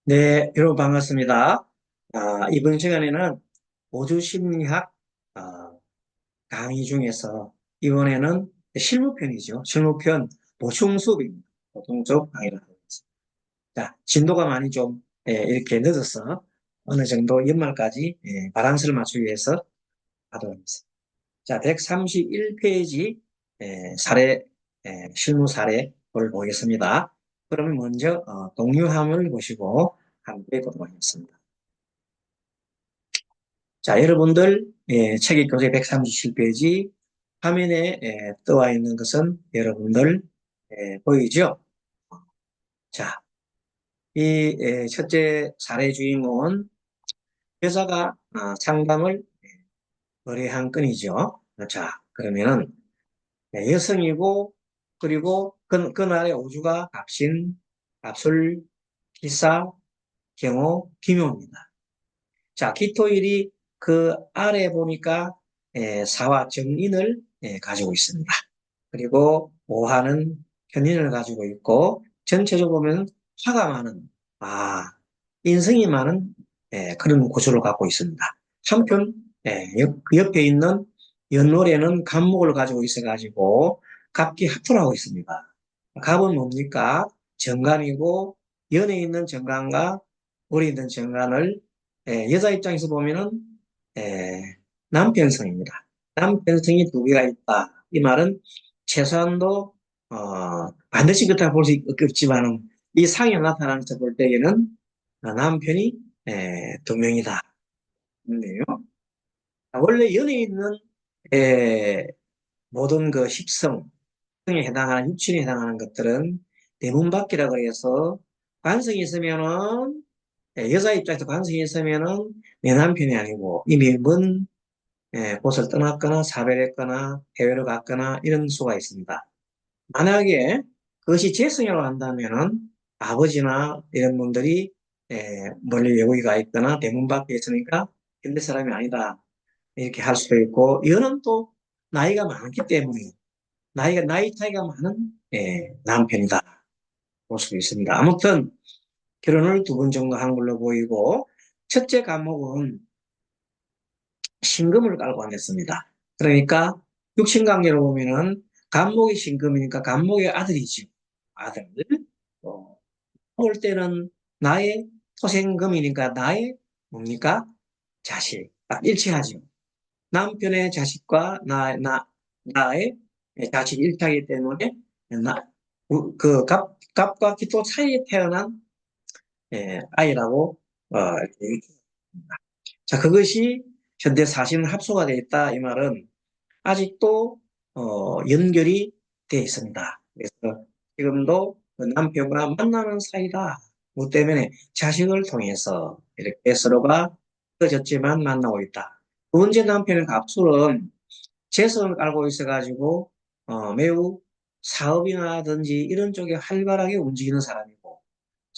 네, 여러분 반갑습니다. 이번 시간에는 보조심리학 강의 중에서 이번에는 실무편이죠. 실무편 보충 수업입니다. 보충 수업 강의를 하고 있습니다. 자, 진도가 많이 좀 이렇게 늦어서 어느 정도 연말까지 바란스를 맞추기 위해서 하도록 하겠습니다. 자, 131페이지 사례 실무 사례를 보겠습니다. 그러면 먼저 동요함을 보시고 함께 보도록 하겠습니다. 자, 여러분들, 책의 교재 137페이지 화면에 떠와 있는 것은 여러분들 보이죠? 자, 이 첫째 사례 주인공은 여자가 상담을 의뢰한 건이죠. 자, 그러면은 여성이고 그리고 그날의 오주가 갑신, 갑술, 기사, 경호, 기묘입니다. 자, 기토일이 그 아래 보니까 사화 정인을 가지고 있습니다. 그리고 오화는 편인을 가지고 있고 전체적으로 보면 화가 많은 인성이 많은 그런 구조를 갖고 있습니다. 한편 그 옆에 있는 연월에는 갑목을 가지고 있어가지고 갑기 합투하고 있습니다. 갑은 뭡니까? 정관이고 연에 있는 정관과 월에 있는 정관을 여자 입장에서 보면은 남편성입니다. 남편성이 두 개가 있다. 이 말은 최소한도 반드시 그렇다 볼 수 없지만 이 상에 나타나서 볼 때에는 남편이 두 명이다. 그런데요. 원래 연에 있는 에, 모든 그 십성, 성에 해당하는 육신에 해당하는 것들은 대문밖이라고 해서 관성이 있으면은 여자 입장에서 관성이 있으면은 내 남편이 아니고 이미 먼 곳을 떠났거나 사별했거나 해외로 갔거나 이런 수가 있습니다. 만약에 그것이 재성이라고 한다면은 아버지나 이런 분들이 멀리 외국에 가 있거나 대문 밖에 있으니까 현대 사람이 아니다 이렇게 할 수도 있고 이거는 또 나이가 많기 때문에 나이 차이가 많은 남편이다 볼 수 있습니다. 아무튼 결혼을 두 번 정도 한 걸로 보이고 첫째 과목은 신금을 깔고 앉았습니다. 그러니까 육신관계로 보면은 간목이 신금이니까 간목의 아들이죠. 아들. 올 때는 나의 토생금이니까 나의 뭡니까? 자식. 딱 일치하죠. 남편의 자식과 나의 자식이 일치하기 때문에 나, 갑과 기토 사이에 태어난 아이라고 얘기합니다. 자, 그것이 현대 사실은 합소가 되어 있다. 이 말은 아직도 연결이 되어 있습니다. 그래서 지금도 그 남편과 만나는 사이다. 그 때문에 자식을 통해서 이렇게 서로가 헤어졌지만 만나고 있다. 두 번째 남편의 갑술은 재성을 깔고 있어가지고 매우 사업이나든지 이런 쪽에 활발하게 움직이는 사람이고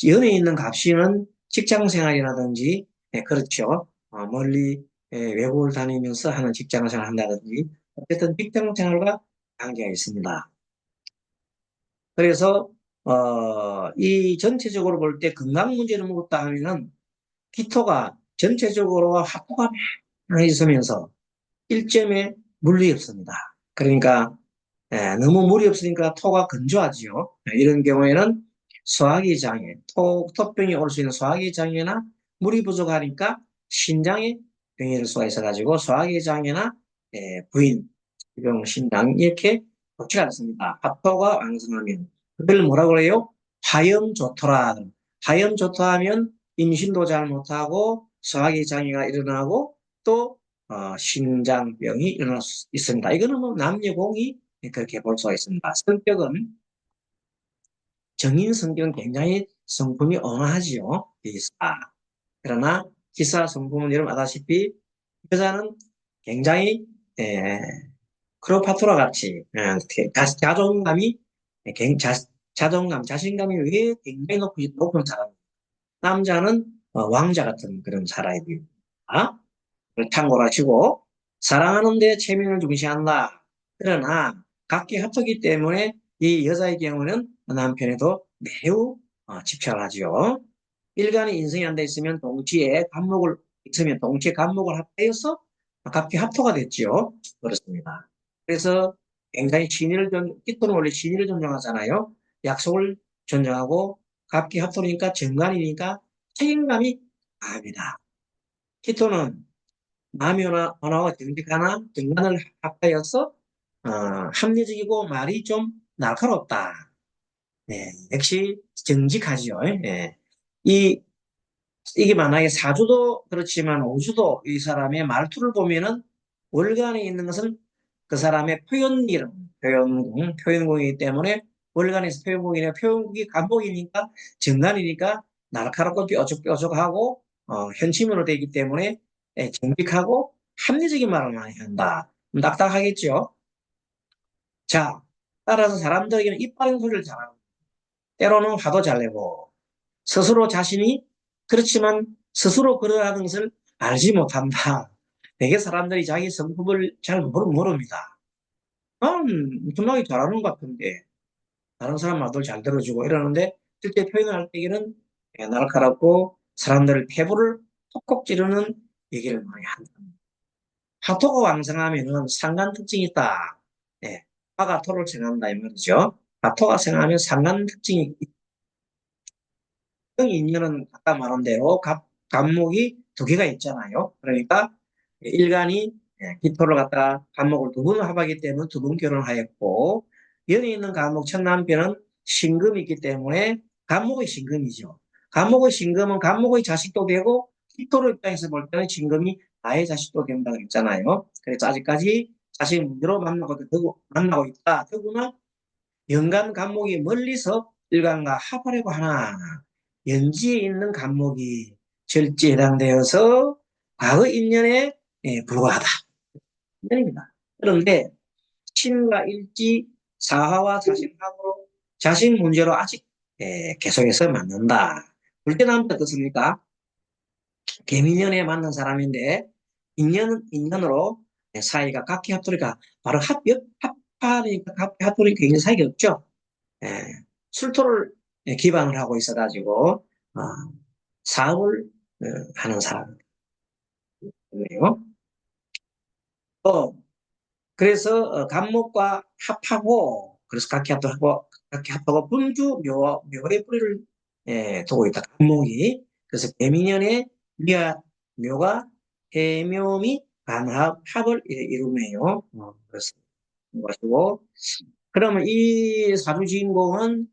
연에 있는 갑신은 직장 생활이라든지 그렇죠. 멀리 외국을 다니면서 하는 직장 생활을 한다든지 어쨌든 직장 생활과 관계가 있습니다. 그래서 이 전체적으로 볼 때 건강 문제를 묻다 하면은 기토가 전체적으로 확고함이 있으면서 1점에 물리 없습니다. 그러니까 너무 물이 없으니까 토가 건조하지요. 이런 경우에는 소화기 장애, 토병이 올 수 있는 소화기 장애나 물이 부족하니까 신장에 병이 올 수가 있어가지고 소화기 장애나 부인, 병, 신장 이렇게 좋지가 않습니다. 합토가 왕성하면 그걸 뭐라고 그래요? 화염조토라. 화염조토 하면 임신도 잘 못하고 소화기 장애가 일어나고 또 신장병이 일어날 수 있습니다. 이거는 뭐 남녀공이 그렇게 볼 수가 있습니다. 성격은 정인 성격은 굉장히 성품이 온화하지요. 기사. 그러나 기사 성품은 여러분 아다시피 여자는 굉장히 에, 크로파토라 같이 자존감이 자존감, 자신감이 왜 굉장히 높은 사람입니다. 남자는 왕자 같은 그런 사람입니다. 참고하시고 사랑하는 데 체면을 중시한다. 그러나 각기 합하기 때문에 이 여자의 경우는 남편에도 매우 집착하지요. 일간이 인성이 안 돼 있으면 동치에 간목을 있으면 동치에 간목을 합하여서 갑기 합토가 됐죠. 그렇습니다. 그래서 굉장히 기토는 원래 신의를 존중하잖아요. 약속을 존중하고 갑기 합토니까 정관이니까 책임감이 강합니다. 기토는 남이 원하고 정직하나 정관을 합하여서 합리적이고 말이 좀 날카롭다. 네, 역시 정직하지요. 예. 이 이게 만약에 사주도 그렇지만 오주도 이 사람의 말투를 보면은 월간에 있는 것은 그 사람의 표현공이기 때문에 월간에서 표현공이나 표현국이 간목이니까 정관이니까 날카롭고 뾰족뾰족하고 현침으로 되기 때문에 정직하고 합리적인 말을 많이 한다. 딱딱하겠죠. 자, 따라서 사람들에게는 이빠른 소리를 잘하고 때로는 화도 잘 내고 스스로 자신이 그렇지만 스스로 그러라는 것을 알지 못한다. 대개 사람들이 자기 성품을 잘 모릅니다. 엄청나게 잘하는 것 같은데 다른 사람 말도 잘 들어주고 이러는데 실제 표현을 할 때에는 날카롭고 사람들의 폐부를 톡톡 찌르는 얘기를 많이 한다. 화토가 왕성하면은 상간 특징이 있다. 예, 화가 토를 정한다 이 말이죠. 화토가 생하면 상간 특징이 인연은 아까 말한 대로 갑목이 두 개가 있잖아요. 그러니까 일간이 기토를 갖다가 갑목을 두 번 합하기 때문에 두 번 결혼하였고 연에 있는 갑목 첫 남편은 신금이 있기 때문에 갑목의 신금이죠. 갑목의 신금은 갑목의 자식도 되고 기토를 입장에서 볼 때는 신금이 나의 자식도 된다고 했잖아요. 그래서 아직까지 자식 문제로 만나고 있다. 더구나 연간 간목이 멀리서 일간과 합하려고 하나 연지에 있는 간목이 절지에 해당되어서 과거 인연에 불과하다. 인연입니다. 그런데 신과 일지 사화와 자신합으로 자신 문제로 아직 계속해서 만난다. 불때나면 어떻습니까? 개민연에 만난 사람인데 인연으로 사이가 각기 합돌이가 바로 합하니까 각기 합돌이 굉장히 사이가 없죠. 예, 출토를 기반을 하고 있어가지고 어, 사업을 하는 사람이에요. 그래서 간목과 합하고 그래서 각기 합하고 묘의 뿌리를 두고 있다. 간목이 그래서 개민연의 묘가 해묘미 간합을 이루네요. 그래서 가지고 그러면 이 사주 주인공은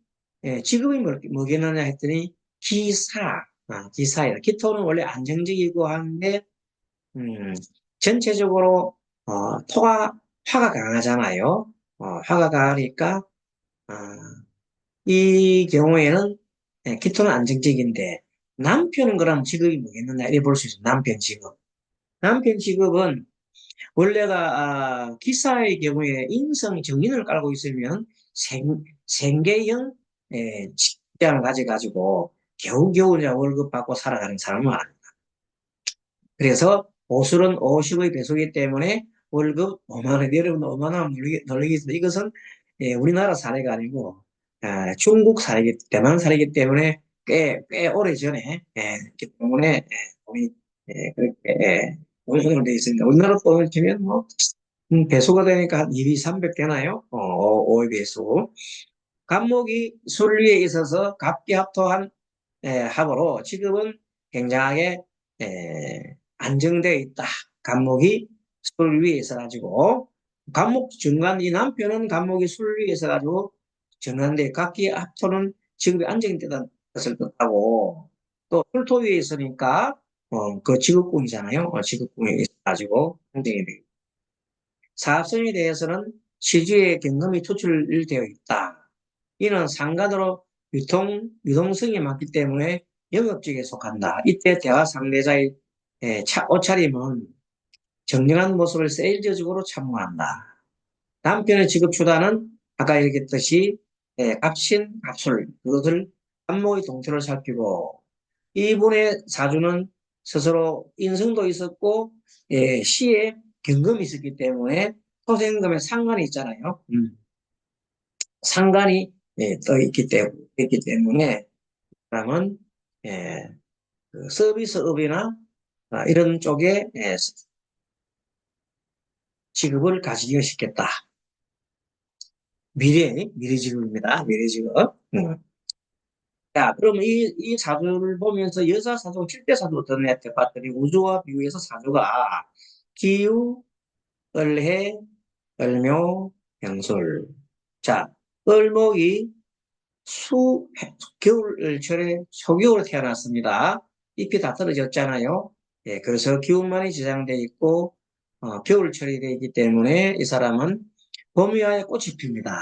직업이 뭐겠느냐 했더니 기사이다. 기토는 원래 안정적이고 한데 음, 전체적으로 화가 강하잖아요. 화가 강하니까 어, 이 경우에는 기토는 안정적인데 남편은 그럼 직업이 뭐겠느냐 이래 볼 수 있어요. 남편 직업. 남편 직업은 원래가 기사의 경우에 인성 정인을 깔고 있으면 생계형 직장을 가져가지고 겨우겨우 이제 월급 받고 살아가는 사람은 아닙니다. 그래서 오술은 50의 배수이기 때문에 월급 5만 원, 여러분 5만 원 놀리겠습니다. 이것은 우리나라 사례가 아니고 대만 사례이기 때문에 꽤 오래 전에 있기 때문에 우리 그렇게 운영으로 되어 있습니다. 우리나라 돈을 치면 뭐 배수가 되니까 한 2, 300 되나요? 5의 배수. 갑목이 순리에 있어서 갑기합토한 합으로 지금은 굉장하게 안정되어 있다. 갑목이 술 위에 있어가지고 갑목 중간 이 남편은 갑목이 술 위에 있어가지고 정한데 각기 합토는 직업이 안정되다는 것을 뜻하고 또 술토 위에 있으니까 그 직업궁이잖아요. 직업궁에 있어가지고 안정이 되고 사업성에 대해서는 시주에 경금이 투출되어 있다. 이는 상관으로 유동성이 많기 때문에 영업직에 속한다. 이때 대화 상대자의 옷차림은 정정한 모습을 세일즈적으로 참고한다. 남편의 직업 추단은 아까 얘기했듯이 갑신, 갑술 그것을 한목의 동태를 살피고 이분의 사주는 스스로 인성도 있었고 시에 경금이 있었기 때문에 토생금에 상관이 있잖아요. 상관이 떠 있기 때문에 그러면 그 서비스업이나 이런 쪽에 직업을 가지기가 쉽겠다. 미래 직업입니다. 미래 직업. 자, 그러면 이 사주를 보면서 여자 사주, 7대 사주 어떤 애 봤더니 우주와 비유해서 사주가 기후, 을해, 을묘, 병술. 자, 을목이 겨울철에 초겨울에 태어났습니다. 잎이 다 떨어졌잖아요. 예, 그래서 기운만이 지장돼 있고, 겨울철이 되기 때문에 이 사람은 봄이와의 꽃이 핍니다.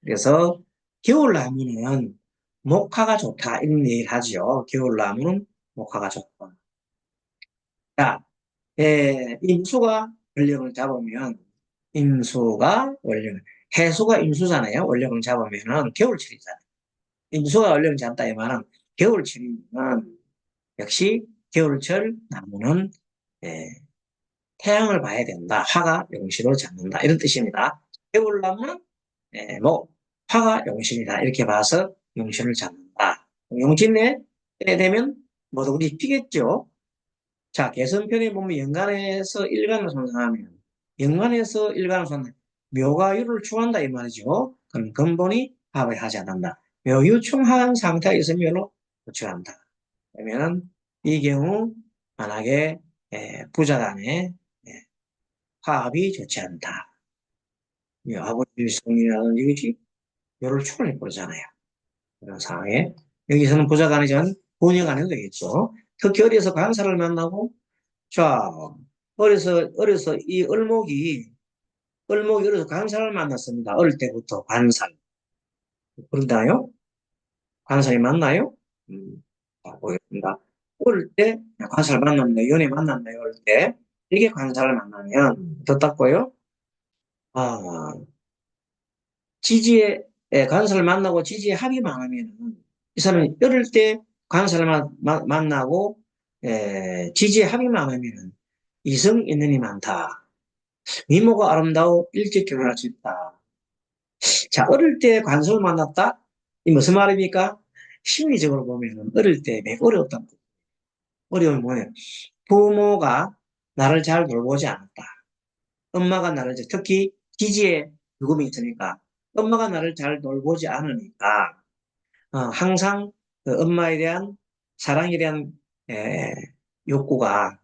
그래서 겨울나무는 목화가 좋다. 이런 얘기를 하죠. 겨울나무는 목화가 좋다. 자, 임수가 원령을 잡으면, 임수가 원령, 해수가 임수잖아요. 원령을 잡으면은 겨울철이잖아요. 임수가 원령을 잡다 이 말은 겨울철이면 역시 겨울철 나무는 예, 태양을 봐야 된다. 화가 용신으로 잡는다. 이런 뜻입니다. 겨울나무는 뭐 화가 용신이다. 이렇게 봐서 용신을 잡는다. 용신에 되면 뭐든지 피겠죠. 자, 개선편에 보면 연간에서 일간을 손상하면 연간에서 일간을 손상 묘가유를 충한다 이 말이죠. 그럼 근본이 합을 하지 않는다. 묘유 충한 상태가 있으면 고쳐한다. 그러면 이 경우 만약에 부자 간에 화합이 좋지 않다. 아버지 일성이라든지 이것이 묘를 충을 해버리잖아요. 그런 상황에 여기서는 부자 간이전 본역 안 해도 되겠죠. 특히 어려서 간사를 만나고 자, 어려서 이 을목이 어려서 관사를 만났습니다. 어릴 때부터 관살. 그런다요? 관살이 맞나요? 자, 보겠습니다. 어릴 때 관살 만났나요? 연애 만났나요? 어릴 때. 이게 관살을 만나면, 더 닦고요. 아, 지지에, 관살을 만나고 지지에 합이 많으면, 이 사람이 어릴 때 관살을 만나고, 지지에 합이 많으면, 이성 있는이 많다. 미모가 아름다워 일찍 결혼할 수 있다. 자, 어릴 때 관성을 만났다? 이 무슨 말입니까? 심리적으로 보면 어릴 때 매우 어려웠다. 어려움이 뭐냐? 부모가 나를 잘 돌보지 않았다. 엄마가 나를, 특히 기지에 죽음이 있으니까 엄마가 나를 잘 돌보지 않으니까 항상 그 엄마에 대한 사랑에 대한 에, 욕구가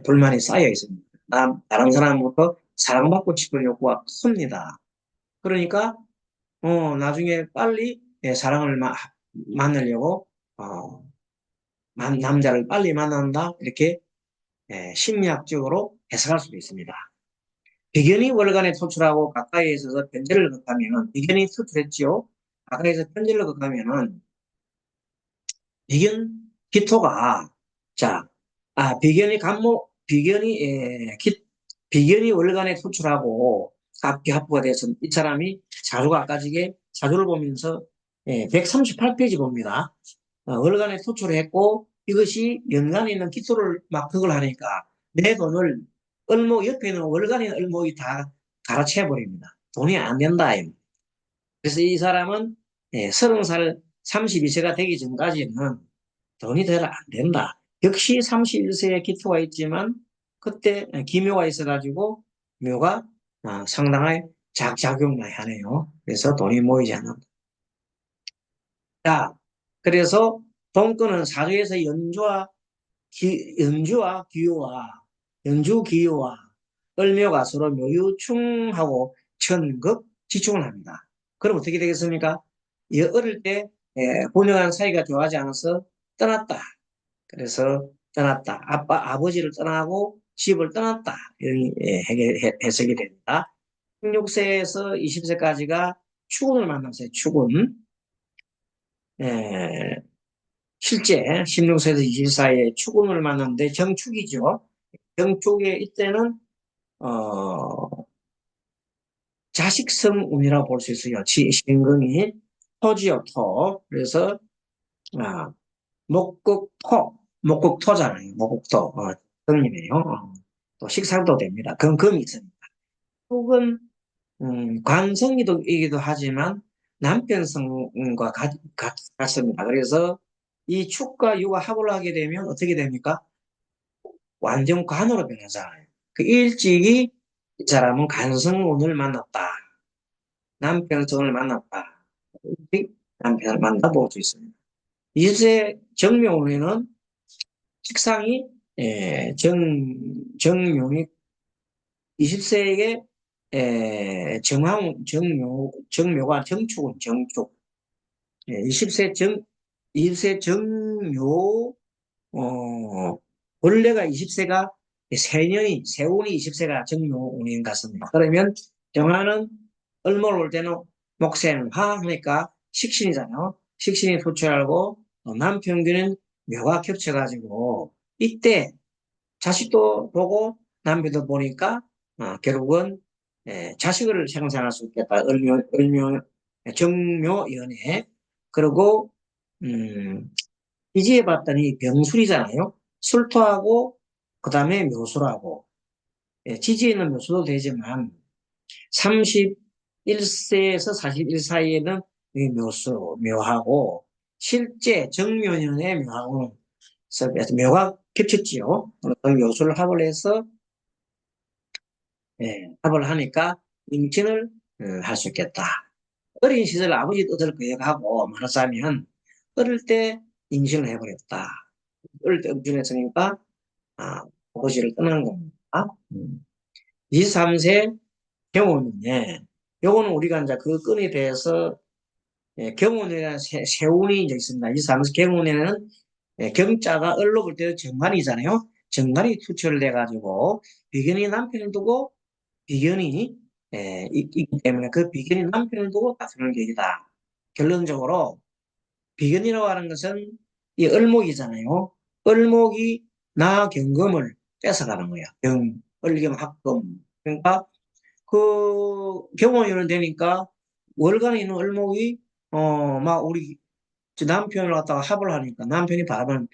불만이 쌓여 있습니다. 다른 사람부터 사랑받고 싶은 욕구가 큽니다. 그러니까 나중에 빨리 사랑을 만나려고 어, 남자를 빨리 만난다 이렇게 심리학적으로 해석할 수도 있습니다. 비견이 월간에 토출하고 가까이에 있어서 편제를 극하면 비견이 토출했지요. 가까이에서 편제를 극하면은 비견 기토가 자, 비견이 간목 비견이 비견이 월간에 토출하고 갑기 합부가 돼서 이 사람이 자주가 아까지게 자주를 보면서 138페이지 봅니다. 월간에 토출했고 이것이 연간에 있는 기토를 막 그걸 하니까 내 돈을 을목 옆에 있는 월간에 있는 을목이 다 갈아채 버립니다. 돈이 안 된다. 그래서 이 사람은 30살 32세가 되기 전까지는 돈이 잘 안 된다. 역시 31세에 기토가 있지만 그때 기묘가 있어가지고 묘가 상당히 작작용 많이 하네요. 그래서 돈이 모이지 않는다. 자, 그래서 돈권은 사주에서 연주와 기요와 연주 기요와 을묘가 서로 묘유충하고 천급 지충을 합니다. 그럼 어떻게 되겠습니까? 어릴 때 본연한 사이가 좋아하지 않아서 떠났다. 그래서 떠났다. 아버지를 떠나고 집을 떠났다. 이런 해석이 됩니다. 16세에서 20세까지가 추운을 만났어요. 추운. 실제 16세에서 20세 사이에 추운을 만났는데 정축이죠. 정축의 이때는 자식성 운이라고 볼 수 있어요. 신금이 토지요, 토. 그래서 아, 목국토잖아요. 목국토. 금이네요. 또 식상도 됩니다. 금이 있습니다. 혹은 관성이기도 하지만 남편성과 같습니다. 그래서 이 축과 유가 합을 하게 되면 어떻게 됩니까? 완전 관으로 변하잖아요. 그 일찍이 이 사람은 간성운을 만났다. 남편성을 만났다. 일찍 남편을 만나볼 수 있습니다. 이세 정묘운에는 식상이 정묘이 20세에 정묘가 정축은 정축. 20세 20세 정묘, 원래가 20세가 세운이 20세가 정묘운인 같습니다. 그러면 정화는 을목을 볼 때는 목세는 화 하니까 식신이잖아요. 식신이 소출하고 남편균은 묘가 겹쳐가지고 이때 자식도 보고 남편도 보니까 결국은 자식을 생산할 수 있겠다. 정묘연애. 그리고 이지에 봤더니 병술이잖아요. 술토하고 그다음에 묘술하고 지지에는 묘술도 되지만 31세에서 41 사이에는 묘하고 실제 정묘년의 묘하고는 묘가 겹쳤지요. 그 묘술을 합을 해서 합을 하니까 임신을 할 수 있겠다. 어린 시절 아버지 뜻을 거역하고 말하자면 어릴 때 임신을 해버렸다. 어릴 때 임신했으니까 아버지를 떠난 겁니다. 23세 경운인데 요거는 우리가 이제 그 끈에 대해서 경운이라는 세운이 이제 있습니다. 23세 경운에는 경자가 을로 볼 때는 정관이잖아요. 정관이 투철을 해가지고 비견이 남편을 두고 비견이 있기 때문에 그 비견이 남편을 두고 다투는 계기다. 결론적으로 비견이라고 하는 것은 이 을목이잖아요. 을목이 나 경금을 뺏어가는 거야. 을경 합금. 그러니까 그 경원이는 되니까 월간에 있는 을목이 막 우리 남편을 갖다가 합을 하니까 남편이 바라보는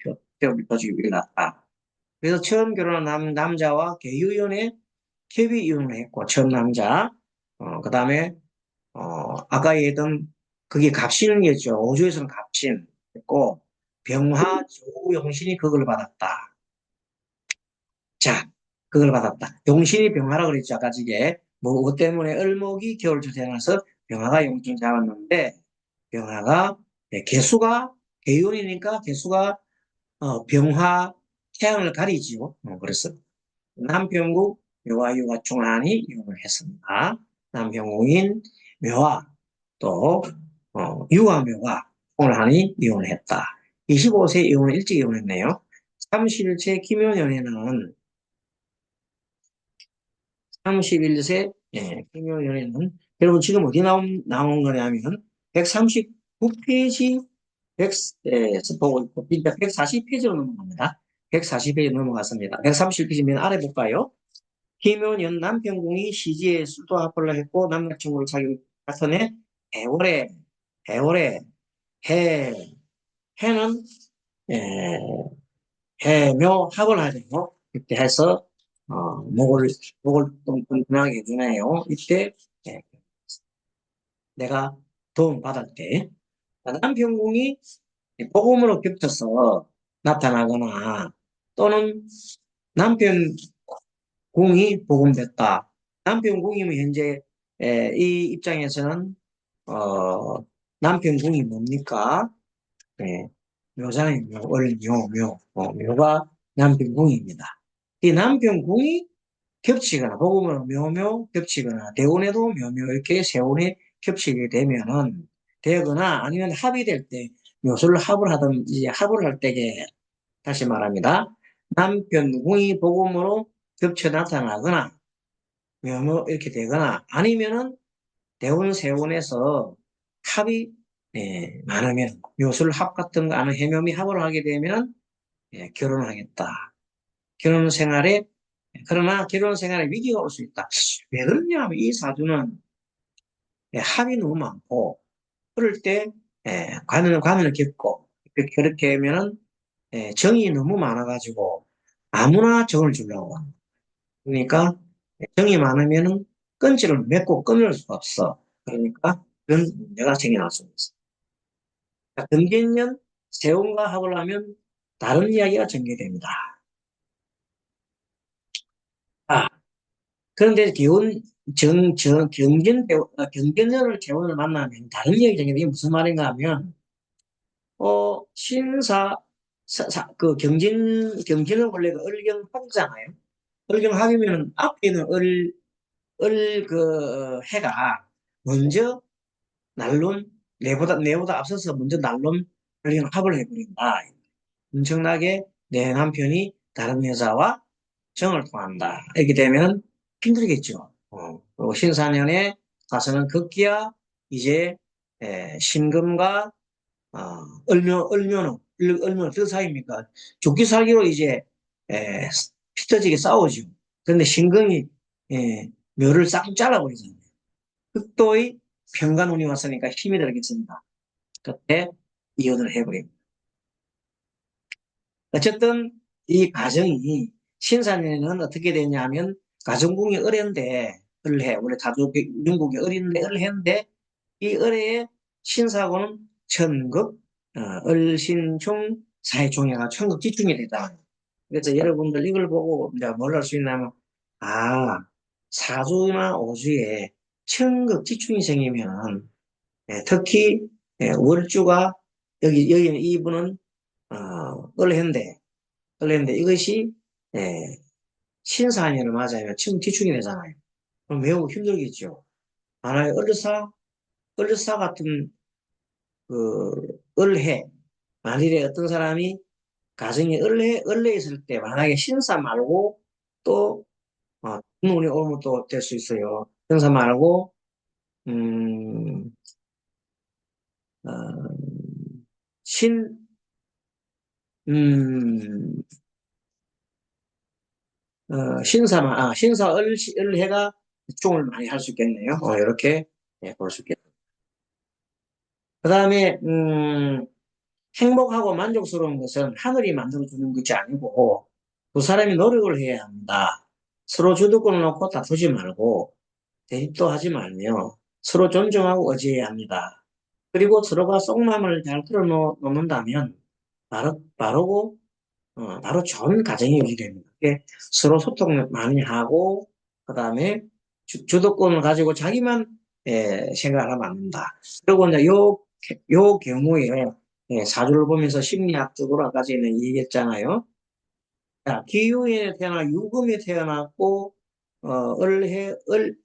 표지가 일어났다. 그래서 처음 결혼한 남자와 계유연에 협의 이혼을 했고 처음 남자 그다음에 아까 얘기했던 그게 갑신이겠죠. 오주에서는 갑신했고 병화 조용신이 그걸 받았다. 자, 그걸 받았다. 용신이 병화라 그랬죠. 아까 지게 뭐 때문에 을목이 겨울주 태어나서 병화가 용신 잡았는데 병화가 개수가 개운이니까 개수가 병화 태양을 가리지요. 그래서 남편국 묘와 유가 중한이 이혼을 했습니다. 남편국인 묘와 또 유가 묘가 중한이 이혼을 했다. 25세 이혼을 일찍 이혼했네요. 31세 김효년에는 31세 김효년에는 여러분 지금 어디 나온 거냐면 139페이지 100에서 보고 있고 140페이지로 넘어갑니다. 140페이지 넘어갔습니다. 130페이지면 아래 볼까요? 김효년 남편궁이 시지에 술도 합을로 했고 남자친구를 사귀고 같은해 해월에 해월에 해 해는 에, 해묘 합을 하죠. 이때 해서 목을 좀 든든하게 해주네요. 이때 에, 내가 도움 받을 때 남편궁이 복음으로 겹쳐서 나타나거나 또는 남편 궁이 복음됐다. 남편 궁이면 현재 이 입장에서는 어, 남편 궁이 뭡니까? 네, 묘잖아요. 묘가 남편 궁입니다. 이 남편 궁이 겹치거나 복음으로 묘묘 겹치거나 대운에도 묘묘 이렇게 세운에 겹치게 되면은 되거나 아니면 합의될 때 묘술을 합을 하든지 합을 할 때에 다시 말합니다. 남편 궁이 복음으로 겹쳐 나타나거나 묘묘 이렇게 되거나 아니면은 대운 세운에서 합이 많으면 묘술 합 같은 거 아니면 해묘미 합을 하게 되면 결혼을 하겠다. 결혼 생활에 그러나 결혼 생활에 위기가 올 수 있다. 왜 그러냐면 이 사주는 합이 너무 많고 그럴 때 관을 겪고 그렇게 하면은 정이 너무 많아가지고 아무나 정을 주려고 합니다. 그러니까 정이 많으면은 끈질을 맺고 끊을 수가 없어. 그러니까 그런 문제가 생겨날 수 있어. 금견년 세운과 합을 하면 다른 이야기가 전개됩니다. 아, 그런데 경전을 재원을 만나면 다른 이야기 전개되는 게 무슨 말인가 하면, 신사, 경진은 원래 그 을경합이잖아요. 을경합이면 앞에 있는 해가 먼저 날론, 내보다 앞서서 먼저 날론 을경합을 해버린다. 엄청나게 내 남편이 다른 여자와 정을 통한다. 이렇게 되면 힘들겠죠. 그리고 신사년에 가서는 급기야 이제 신금과 얼묘는 어떤 사이입니까? 죽기 살기로 이제 에, 피 터지게 싸우죠. 그런데 신금이 묘를 싹 잘라버리잖아요. 극도의 평간운이 왔으니까 힘이 들겠습니다. 그때 이혼을 해버립니다. 어쨌든 이 가정이 신사년에는 어떻게 되냐면 가정궁이 을해인데 을해 원래 다족 영국이 을인데 을해인데 이 을해의 신사고는 천극 을신충 사해충이가 천극지충이 되다. 그래서 여러분들 이걸 보고 이제 뭘 알 수 있냐면 아 사주나 오주에 천극지충이 생기면 특히 월주가 여기 이분은 을해인데 그런데 이것이 예, 신사년을 맞아요. 지금 기축이 되잖아요. 그럼 매우 힘들겠죠. 만약에 을사 같은 을해 만일에 어떤 사람이 가정에 을해 있을 때 만약에 신사 말고 또 운이 오면 또 될 수 있어요. 신사 말고 음, 어, 신 음, 신사 을해가 총을 많이 할 수 있겠네요. 이렇게 볼 수 있겠네요. 그 다음에, 행복하고 만족스러운 것은 하늘이 만들어주는 것이 아니고 두 사람이 노력을 해야 합니다. 서로 주도권을 놓고 다투지 말고 대립도 하지 말며 서로 존중하고 의지해야 합니다. 그리고 서로가 속마음을 잘 털어놓는다면 바로 좋은 가정이 유지됩니다. 서로 소통을 많이 하고 그 다음에 주도권을 가지고 자기만 생각을 하면 안 된다. 그리고 이제 요 경우에 사주를 보면서 심리학적으로 아까 전에 얘기했잖아요. 자, 기유에 태어나 유금에 태어났고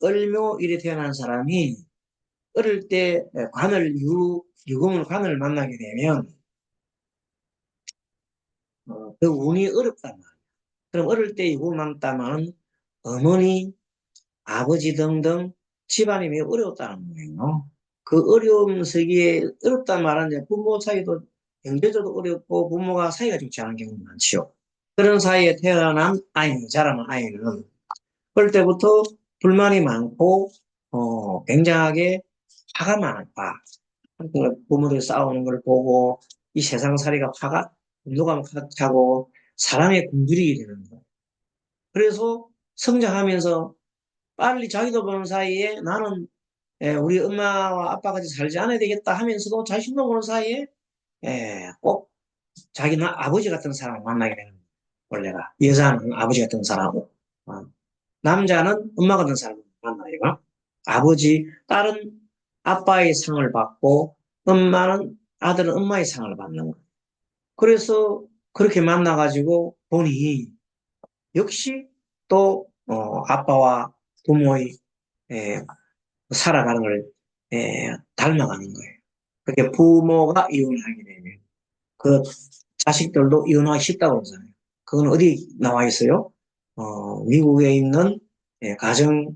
을묘일에 태어난 사람이 어릴 때 유금을 관을 만나게 되면 그 운이 어렵단 말이에요. 그럼 어릴 때 유금을 만났다면 어머니, 아버지 등등 집안이 매우 어려웠다는 거예요. 그 어려움 세계에 어렵단 말은 이제 부모 사이도 경제적으로 어렵고 부모가 사이가 좋지 않은 경우가 많죠. 그런 사이에 태어난 자라는 아이는 어릴 때부터 불만이 많고 굉장하게 화가 많다. 그러니까 부모들 싸우는 걸 보고 이 세상살이가 분노가 차고 사람의 굶주리게 되는 거예요. 그래서 성장하면서 빨리 자기도 보는 사이에 나는 우리 엄마와 아빠같이 살지 않아야 되겠다 하면서도 자신도 보는 사이에 꼭 자기는 아버지 같은 사람을 만나게 되는 거예요. 원래가 여자는 아버지 같은 사람하고 남자는 엄마 같은 사람을 만나요. 딸은 아빠의 상을 받고 아들은 엄마의 상을 받는 거예요. 그래서 그렇게 만나가지고 보니 역시 또 아빠와 부모의 에, 살아가는 걸 닮아가는 거예요. 그렇게 부모가 이혼을 하게 되면 그 자식들도 이혼하기 쉽다고 그러잖아요. 그건 어디 나와 있어요? 미국에 있는 가정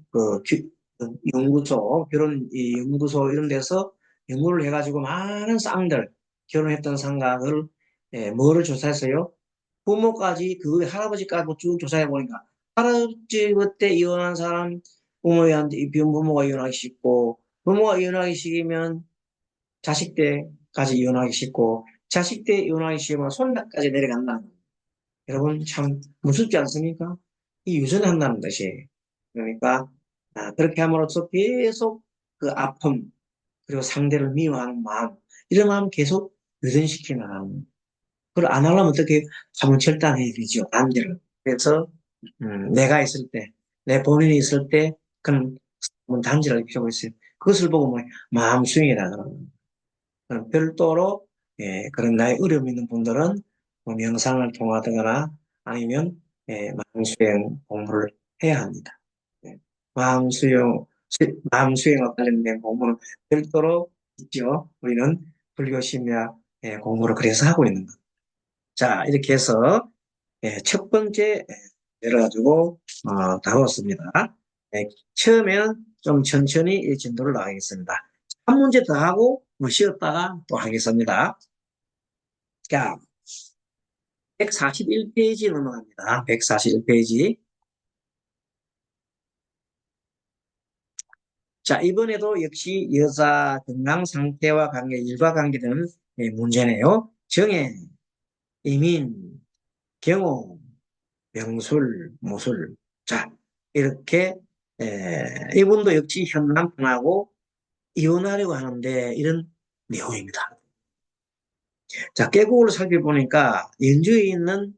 연구소, 결혼 연구소 이런 데서 연구를 해가지고 많은 쌍들 결혼했던 쌍각을 뭐를 조사했어요? 부모까지 그 할아버지까지 쭉 조사해 보니까 할아버지 그때 이혼한 사람 부모한테 부모가 이혼하기 쉽고 부모가 이혼하기 싫으면 자식 때까지 이혼하기 쉽고 자식 때 이혼하기 싫으면 손자까지 내려간다. 여러분 참 무섭지 않습니까? 이 유전한다는 것이 그러니까 그렇게 함으로써 계속 그 아픔 그리고 상대를 미워하는 마음 이런 마음 계속 유전시키는, 그걸 안 하려면 어떻게 한번 절단해야 되죠, 단계를. 그래서, 내가 있을 때, 내 본인이 있을 때, 그런 단지를 할 필요가 있어요. 그것을 보고 뭐, 마음수행이라 그러는 별도로, 예, 그런 나의 어려움 있는 분들은 뭐 명상을 통하거나 아니면, 예, 마음수행 공부를 해야 합니다. 예, 마음수행과 관련된 공부는 별도로 있죠. 우리는 불교 심리학, 예, 공부를 그래서 하고 있는 것. 자, 이렇게 해서, 예, 첫 번째, 내려가지고, 다뤘습니다. 예, 처음에는 좀 천천히 이 진도를 나가겠습니다. 한 문제 더 하고, 뭐 쉬었다가 또 하겠습니다. 자, 141페이지 넘어갑니다. 141페이지. 자, 이번에도 역시 여자 건강 상태와 관계, 일과 관계되는, 예, 문제네요. 정해, 이민, 경호, 명술, 무술. 자, 이렇게, 이분도 역시 현 남편하고 이혼하려고 하는데 이런 내용입니다. 자, 깨국을 살펴보니까 연주에 있는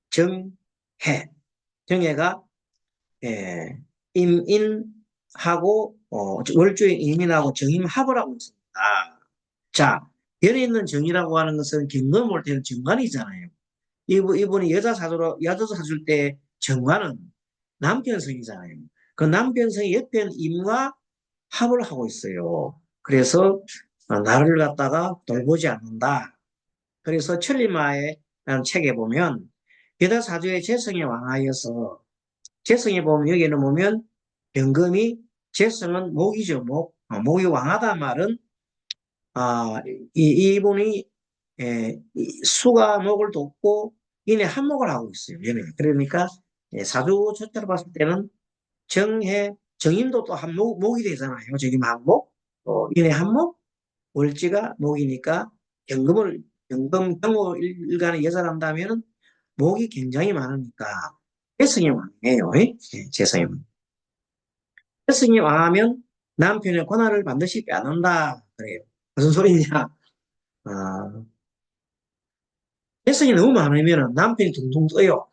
정해, 정해가, 예, 임인하고, 월주의 임인하고 정임합을 하고 있습니다. 자, 별에 있는 정이라고 하는 것은 경금 올 때는 정관이잖아요. 이분이 여자 사줄 때 정관은 남편성이잖아요. 그 남편성이 옆에 임과 합을 하고 있어요. 그래서 나를 갖다가 돌보지 않는다. 그래서 천리마에라는 책에 보면 여자 사주의 재성에 왕하여서 재성에 보면 여기는 보면 병금이 재성은 목이죠. 목이 왕하다 말은 이분이 수가 목을 돕고 인해 한목을 하고 있어요. 얘는. 그러니까 사주 초자로 봤을 때는 정해 정인도 또 목이 되잖아요. 정임 한목, 인해 한목, 월지가 목이니까 경금을 경금 경호 일간의 여자를 한다면은 목이 굉장히 많으니까 재성이 왕이에요. 재성이 왕. 재성이 왕하면 남편의 권한을 반드시 빼앗는다 그래요. 무슨 소리냐? 아, 재성이 너무 많으면 남편이 둥둥 떠요.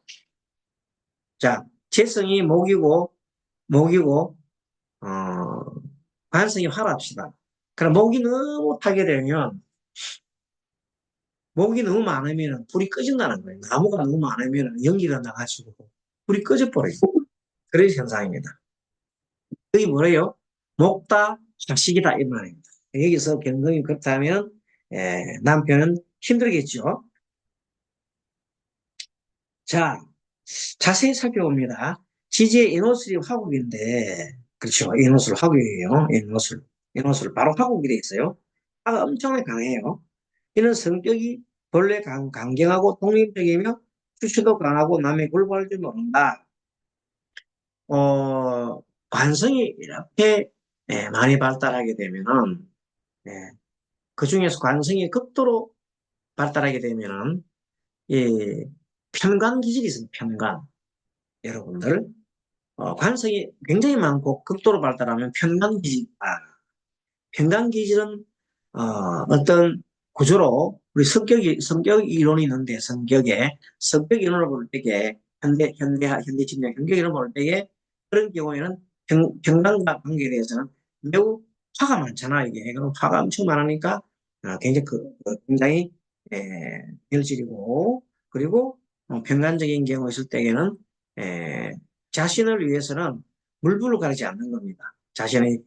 자, 재성이 목이고, 어, 관성이 화랍시다. 그럼 목이 너무 타게 되면, 목이 너무 많으면 불이 꺼진다는 거예요. 나무가 너무 많으면 연기가 나가지고 불이 꺼져버려요. 그런 현상입니다. 그게 뭐래요? 목다, 자식이다, 이 말입니다. 여기서 경금이 그렇다면, 남편은 힘들겠죠. 자, 자세히 살펴봅니다. 지지의 인호술이 화국인데, 그렇죠. 인호술 화국이에요. 인호술. 인호술. 바로 화국이 돼 있어요. 화가 엄청나게 강해요. 이는 성격이 본래 강경하고 독립적이며 수치도 강하고 남의 굴복할 줄 모른다. 관성이 이렇게 많이 발달하게 되면은, 예, 그 중에서 관성이 극도로 발달하게 되면은, 이 편관 기질이 있습니다. 편관. 여러분들. 관성이 굉장히 많고 극도로 발달하면 편간기질이다. 편간기질은 어떤 구조로 우리 성격 이론이 있는데 성격 이론을 볼 때에 현대 진영 성격 이론을 볼 때에 그런 경우에는 평간과 관계에 대해서는 매우 화가 많잖아 이게. 그럼 화가 엄청 많으니까 굉장히 별질이고 그리고 평간적인 경우 있을 때에는 에, 자신을 위해서는 물불을 가리지 않는 겁니다. 자신의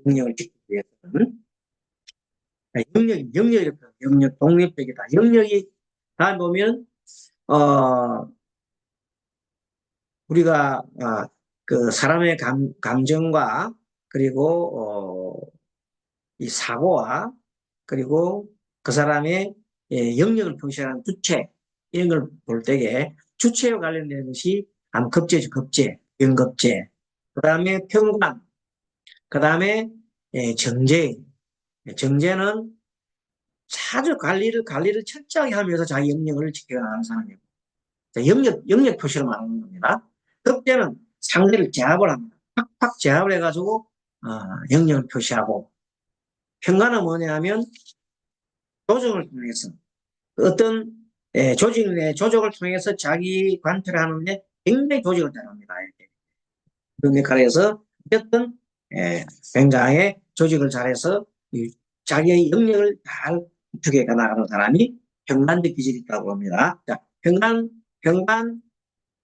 능력을 지키기 위해서는. 영역, 독립적이다. 영역이, 다 보면, 어, 우리가, 그 사람의 감정과, 그리고, 이 사고와, 그리고 그 사람의 영역을 표시하는 주체, 이런 걸 볼 때에 주체와 관련된 것이, 급제죠, 급제, 연급제. 그 다음에 평관, 그 다음에 정제. 정제는 아주 관리를 철저하게 하면서 자기 영역을 지켜가는 사람이에요. 영역 표시를 말하는 겁니다. 급제는 상대를 제압을 합니다. 팍팍 제압을 해가지고, 영역을 표시하고, 평가는 뭐냐 하면, 조정을 통해서 어떤 조직 내 조직을 통해서 자기 관찰을 하는데 굉장히 조직을 잘합니다. 그런 역할에서 어쨌든 굉장히 조직을 잘해서 자기의 영역을 잘 구축해 나가는 사람이 평간적 기질이 있다고 합니다. 자, 평간,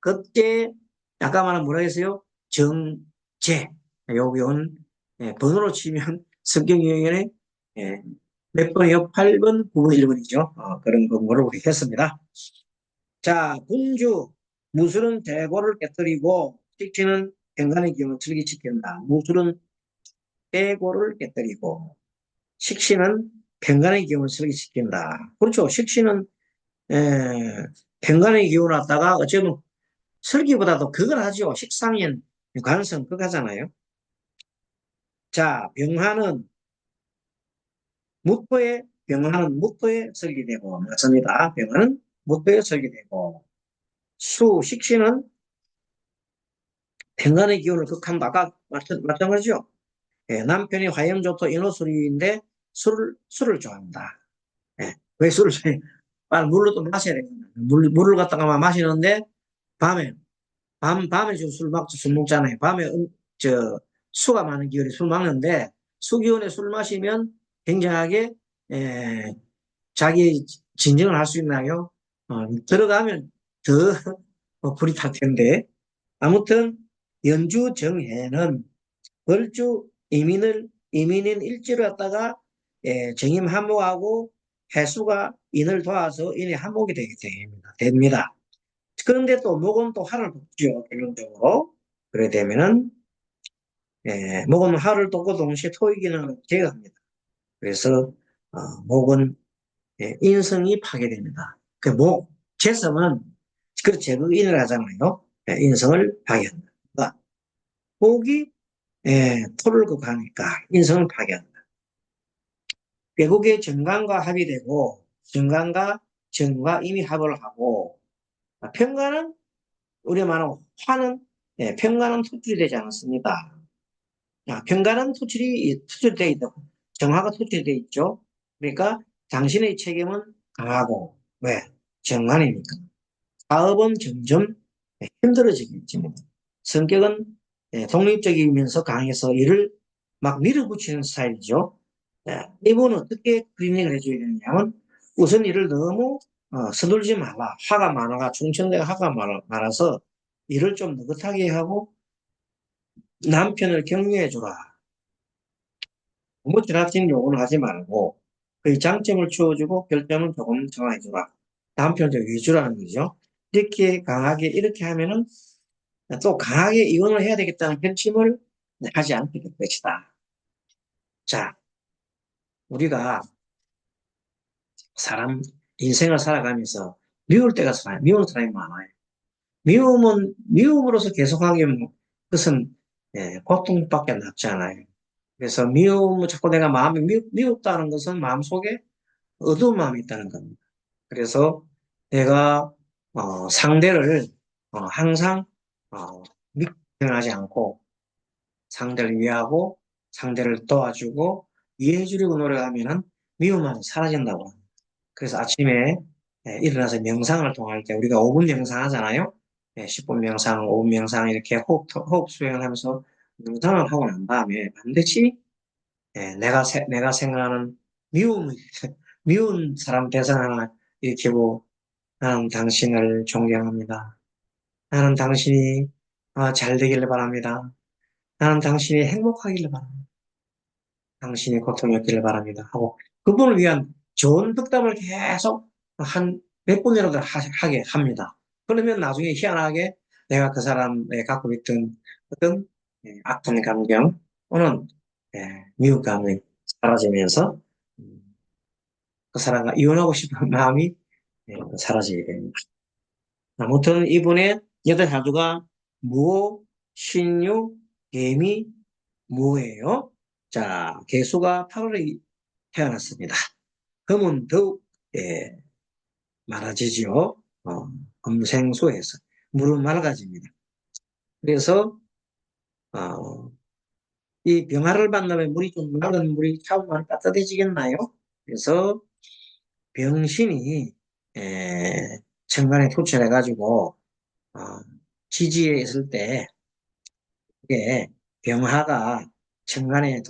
급제, 아까 말한 뭐라 했어요? 정제. 요건 번호로 치면 성경영역의 몇 번이요? 8번, 9번, 1번이죠. 그런 공부를 우리 했습니다. 자, 군주, 무술은 대고를 깨뜨리고 식신은 평간의 기운을 즐기시킨다. 무술은 대고를 깨뜨리고 식신은 평간의 기운을 즐기시킨다. 그렇죠. 식신은 에, 평간의 기운을 갖다가 어쩌면 설기보다도 그걸 하죠. 식상인 관성 그거 하잖아요. 자, 병화는 무토에 설계되고 맞습니다. 병화는 무토에 설계되고 식신은 평간의 기운을 극한다. 아까 마찬가지죠. 남편이 화염조토 인호술인데 술을 좋아한다. 왜 술을 좋아해? 물로 또 마셔야 되거든요. 물을 갖다가 마시는데 밤에 밤에 술 먹잖아요. 밤에 수가 많은 기운에 술 먹는데 수기운에 술 마시면 굉장하게 에, 자기 진정을 할 수 있나요? 들어가면 더 불이 탈 텐데 아무튼 연주 정해는 벌주 이민인 일지를 갖다가 정임 한목하고 해수가 인을 도와서 인이 한목이 되게 됩니다. 그런데 또 목은 또 화를 돋죠. 결론적으로. 그래 되면은 목은 화를 돋고 동시에 토의 기능을 제어합니다. 그래서 목은 인성이 파괴됩니다. 그 재성은 그렇죠. 그 인을 하잖아요. 인성을 파괴한다. 목이 토를 극하니까 인성을 파괴한다. 외국의 정관과 합의되고 정관과 정과 이미 합을 하고 평가는 우리가 말하는 화는 평가는 투출이 되지 않았습니다. 평가는 투출되어 있다고 정화가 투출되어 있죠. 그러니까 당신의 책임은 강하고 왜? 정관이니까. 사업은 점점 힘들어지겠지만 성격은 독립적이면서 강해서 일을 막 밀어붙이는 스타일이죠. 이분은 어떻게 클리닝을 해줘야 되느냐면 우선 일을 너무 서둘지 말라. 화가 많아가 충청대가 화가 많아서 일을 좀 느긋하게 하고 남편을 격려해주라. 너무 지나친 요구를 하지 말고 그 장점을 주어주고 결점은 조금 정해주라. 남편을 위주라는 거죠. 이렇게 강하게 이렇게 하면은 또 강하게 이혼을 해야 되겠다는 결심을 하지 않게 될 것이다. 자, 우리가 사람 인생을 살아가면서 미울 때가 미우는 사람이 많아요. 미움으로서 계속하게 그것은 고통밖에 낫지 않아요. 그래서 자꾸 내가 마음이 미웠다는 것은 마음속에 어두운 마음이 있다는 겁니다. 그래서 내가 상대를 항상 미워하지 않고 상대를 이해하고 상대를 도와주고 이해해 주려고 노력하면은 미움은 사라진다고 합니다. 그래서 아침에 일어나서 명상을 통할 때 우리가 5분 명상 하잖아요. 10분 명상, 5분 명상 이렇게 호흡 수행을 하면서 명상을 하고 난 다음에 반드시 내가 생각하는 미움, 미운 사람 대상 하나 일으키고 나는 당신을 존경합니다. 나는 당신이 잘 되기를 바랍니다. 나는 당신이 행복하기를 바랍니다. 당신이 고통이 없기를 바랍니다. 하고 그분을 위한 좋은 덕담을 계속 한 몇 분이라도 하게 합니다. 그러면 나중에 희한하게 내가 그 사람에 갖고 있던 어떤 악한 감정 또는 미움감이 사라지면서 그 사람과 이혼하고 싶은 마음이 사라지게 됩니다. 아무튼 이분의 여덟 사주가 무, 신유, 개미, 무예요. 자, 개수가 8월에 태어났습니다. 금은 더욱 많아지죠. 금생수에서 물은 맑아집니다. 그래서 이 병화를 만나면 물이 좀 마른 물이 차오면 따뜻해지겠나요? 그래서 병신이 천간에 투철해가지고 지지에 있을 때 이게 병화가 천간에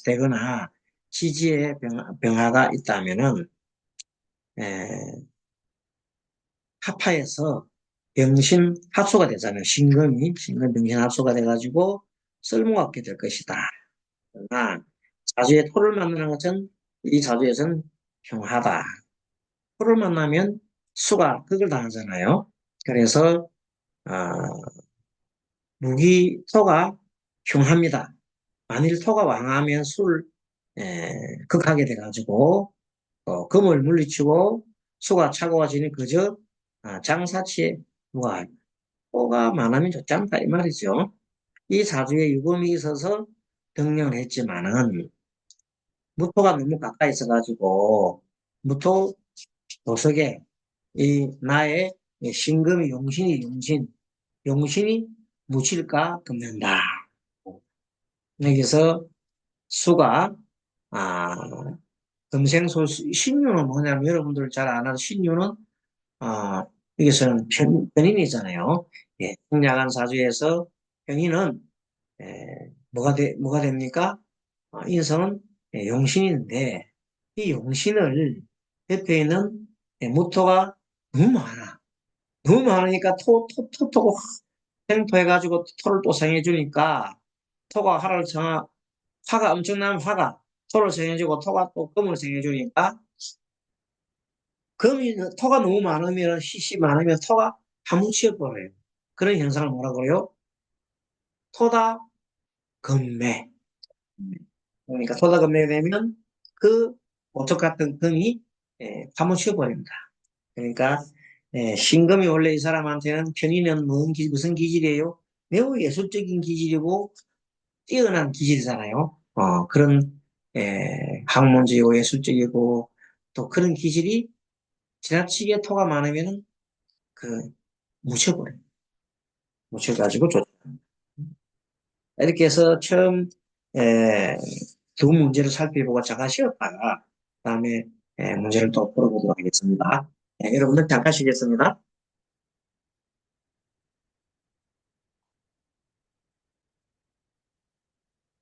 되거나 지지에 병화가 있다면은 합하여서 병신 합수가 되잖아요. 신금 병신 합수가 돼가지고 쓸모없게 될 것이다. 그러나 자주의 토를 만나는 것은 이 자주에서는 평하다. 토를 만나면 수가 극을 당하잖아요. 그래서 아, 토가 흉합니다. 만일 토가 왕하면 수를 극하게 돼가지고 금을 물리치고 수가 차가워지는 그저 장사치에 누가 토가 많으면 좋지 않다 이 말이죠. 이 사주에 유금이 있어서 등령을 했지만은 무토가 너무 가까이 있어가지고 무토 도석에 이 나의 신금이 용신이 묻힐까 겁낸다. 여기서 수가 아 금생소 신유는 뭐냐면 여러분들 잘 아는 신유는 여기서는 편인이잖아요. 예, 풍약한 사주에서 편인은 뭐가 됩니까? 인성은 용신인데 이 용신을 대표에는 무토가 너무 많아. 너무 많으니까 토고 생토해가지고 토를 또 생해주니까 토가 화가 엄청난 화가 토를 생해주고 토가 또 금을 생해주니까 토가 너무 많으면 시시 많으면 토가 파묻혀버려요. 그런 현상을 뭐라 그래요? 토다 금매. 그러니까 토다 금매가 되면 그 보석 같은 금이 파묻혀버립니다. 그러니까 신금이 원래 이 사람한테는 편의는 무슨 기질이에요? 매우 예술적인 기질이고 뛰어난 기질이잖아요. 그런 학문적이고 예술적이고 또 그런 기질이 지나치게 토가 많으면은 그 묻혀버려요. 묻혀가지고 좋죠. 이렇게 해서 처음 에, 두 문제를 살펴보고 잠깐 쉬었다가 다음에 문제를 또 풀어보도록 하겠습니다. 여러분들 잠깐 쉬겠습니다.